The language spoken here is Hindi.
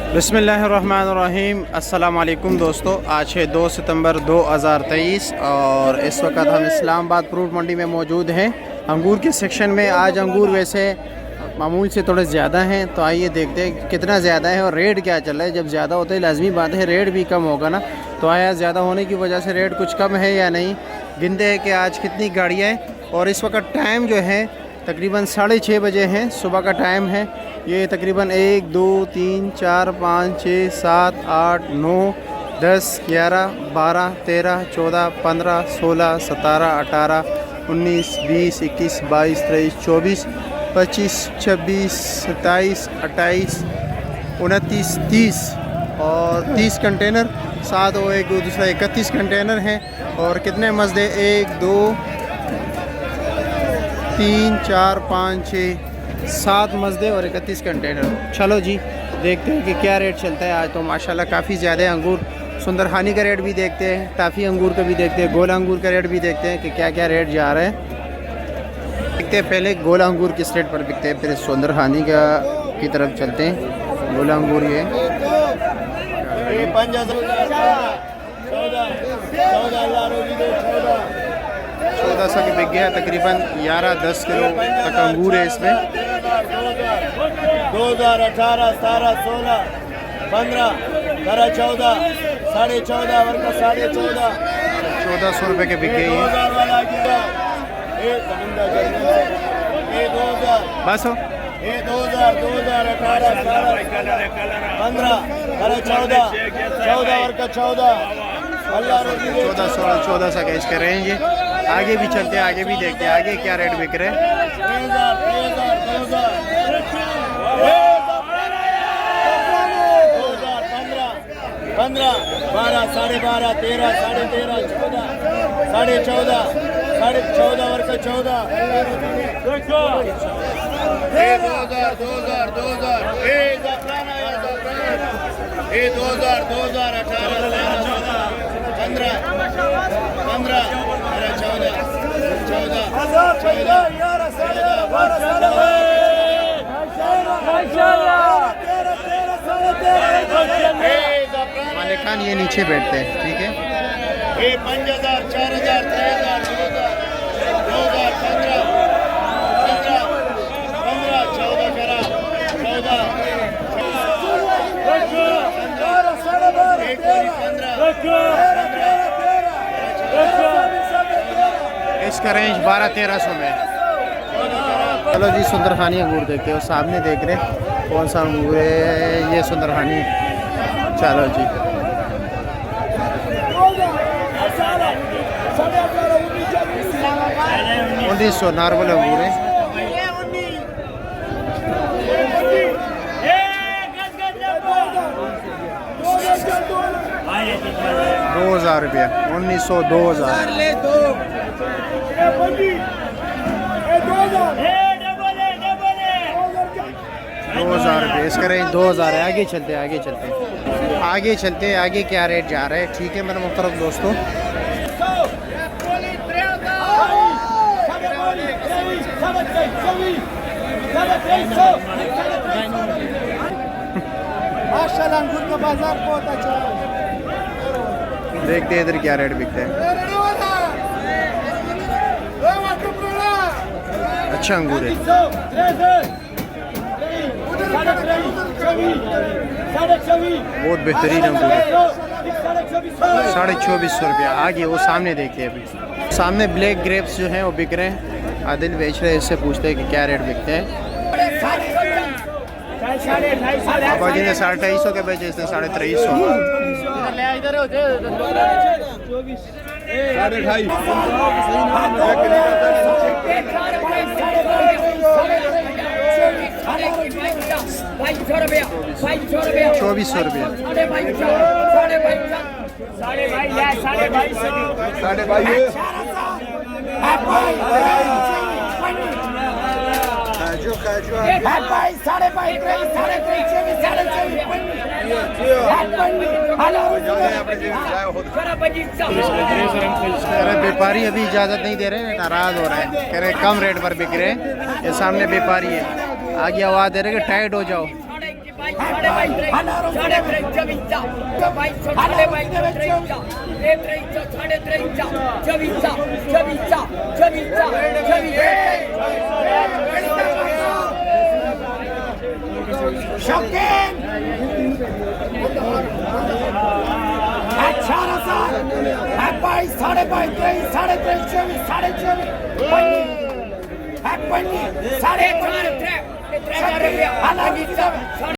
बिस्मिल्लाहिर्रहमानिर्रहीम। अस्सलाम वालेकुम दोस्तों, आज है 2 सितंबर 2023 और इस वक्त हम इस्लामाबाद फ्रूट मंडी में मौजूद हैं। अंगूर के सेक्शन में आज अंगूर वैसे मामूल से थोड़े ज़्यादा हैं, तो आइए देखते हैं कितना ज़्यादा है और रेट क्या चल रहा है। जब ज़्यादा होता है लाजमी बात है रेट भी कम होगा ना, तो आया ज़्यादा होने की वजह से रेट कुछ कम है या नहीं। गिनते हैं कि आज कितनी गाड़ियाँ हैं और इस वक्त टाइम जो है तकरीबन 6:30 बजे हैं, सुबह का टाइम है। ये तकरीबन 1 2 3 4 5 6 7 8 9 10 11 12 13 14 15 16 17 18 19 20 21 22 23 24 25 26 27 28 29 30 और 30 कंटेनर साथ और एक दूसरा 31 कंटेनर हैं। और कितने मज़दे 1 2 3 4 5 6 7 मज़दे और 31 कंटेनर। चलो जी देखते हैं कि क्या रेट चलता है। आज तो माशाल्लाह काफ़ी ज़्यादा है अंगूर। सुंदरहानी का रेट भी देखते हैं, टाफ़ी अंगूर का भी देखते हैं, गोला अंगूर का रेट भी देखते हैं कि क्या क्या रेट जा रहा है। देखते हैं पहले गोला अंगूर किस रेट पर बिकते हैं, फिर सुंदरहानी का की तरफ चलते हैं। गोला अंगूर ये 1400 की बिक गया, तकरीबन 11-10 किलो तक अंगूर है इसमें। 2018 17 16 15 13 14 साढ़े 14 वर्ग साढ़े 1400 रुपये के बिक गई है। बस हो 2000 2018 15 13 14 14 वर्ग 14 1400 का इसका रेंज है। आगे भी चलते हैं, आगे भी देखते हैं आगे क्या रेट बिक रहे हैं। 15 12 12.5 13 13.5 14 14.5 14 वर्ग 14 2000 मालिक खान ये नीचे बैठते हैं, ठीक है। 5000 4000 3000 2000 15 14 करा 14 इसका रेंज 1200-1300 में। चलो जी सुंदरहानी अंगूर देखते हो, सामने देख रहे हैं कौन सा अंगूर है। ये सुंदरहानी, चलो जी 1900 नॉर्मल अंगूर है। 2000 रुपया 1900 2000 रुपये इसका रेंज 2000 है। आगे चलते हैं, आगे चलते हैं आगे क्या रेट जा रहा है। ठीक है मेरे मुहतरम दोस्तों, माशाल्लाह अंगूर का बाजार बहुत अच्छा है। देखते हैं इधर क्या रेट बिकते हैं। अच्छा अंगूर है, बहुत बेहतरीन अंगूर है। 2450 रुपया। आगे वो सामने देखते हैं, अभी सामने ब्लैक ग्रेप्स जो हैं वो बिक रहे हैं। आदिल बेच रहे हैं, इससे पूछते हैं कि क्या रेट बिकते हैं। बाबा जी ने 250 के बेचे, इसने 2350। 2400 रुपया। व्यापारी अभी इजाज़त नहीं दे रहे, नाराज़ हो रहे हैं, कह रहे कम रेट पर बिक रहे हैं। ये सामने व्यापारी है, आगे आवाज़ दे रहे कि टाइट हो जाओ। शौकीन 4,000 22 22 23 23 24 24 25 25 4,500 रुपया